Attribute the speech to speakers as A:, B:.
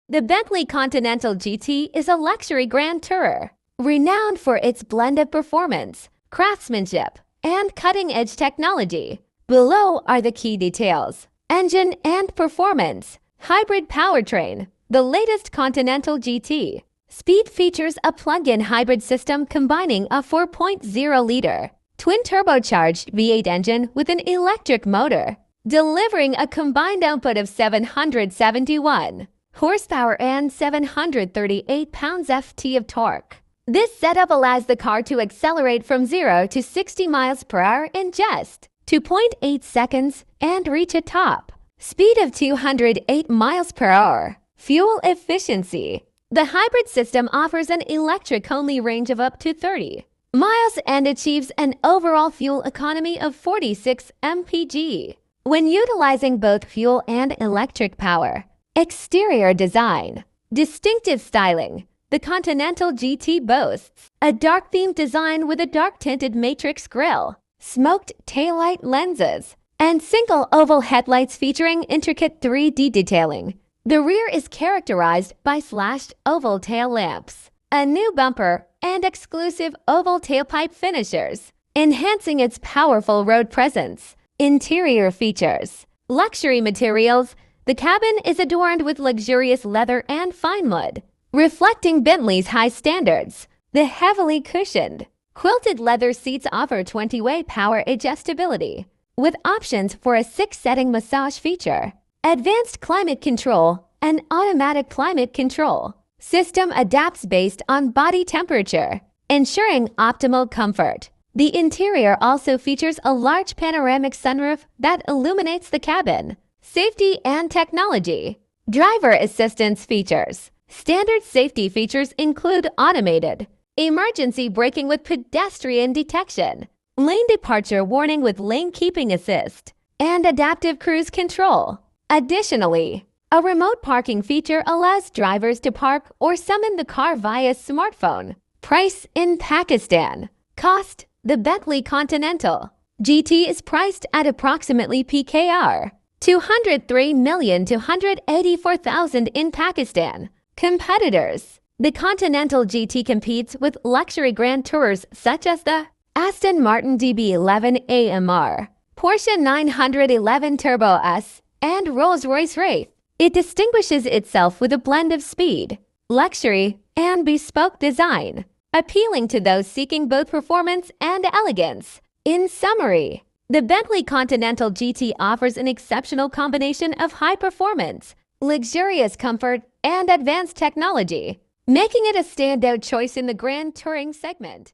A: The Bentley Continental GT is a luxury grand tourer, renowned for its blend of performance, craftsmanship, and cutting-edge technology. Below are the key details: engine and performance, hybrid powertrain, the latest Continental GT. Speed features a plug-in hybrid system combining a 4.0-liter twin-turbocharged V8 engine with an electric motor, delivering a combined output of 771 horsepower and 738 pounds-ft of torque. This setup allows the car to accelerate from 0 to 60 miles per hour in just 2.8 seconds and reach a top speed of 208 miles per hour. Fuel efficiency. The hybrid system offers an electric-only range of up to 30 miles and achieves an overall fuel economy of 46 mpg when utilizing both fuel and electric power. Exterior design. Distinctive styling. The Continental GT boasts a dark-themed design with a dark-tinted matrix grille, smoked taillight lenses, and single oval headlights featuring intricate 3D detailing. The rear is characterized by slashed oval tail lamps, a new bumper, and exclusive oval tailpipe finishers, enhancing its powerful road presence. Interior features. Luxury materials. The cabin is adorned with luxurious leather and fine wood, reflecting Bentley's high standards. The heavily cushioned, quilted leather seats offer 20-way power adjustability, with options for a 6-setting massage feature. Advanced climate control and automatic climate control system adapts based on body temperature, ensuring optimal comfort. The interior also features a large panoramic sunroof that illuminates the cabin. Safety and technology. Driver assistance features. Standard safety features include automated emergency braking with pedestrian detection, lane departure warning with lane keeping assist, and adaptive cruise control. Additionally, a remote parking feature allows drivers to park or summon the car via smartphone. Price in Pakistan. Cost. The Bentley Continental GT is priced at approximately PKR 203,284,000 in Pakistan. Competitors. The Continental GT competes with luxury grand tourers such as the Aston Martin DB11 AMR, Porsche 911 Turbo S, and Rolls-Royce Wraith. It distinguishes itself with a blend of speed, luxury, and bespoke design, appealing to those seeking both performance and elegance. In summary, the Bentley Continental GT offers an exceptional combination of high performance, luxurious comfort, and advanced technology, making it a standout choice in the grand touring segment.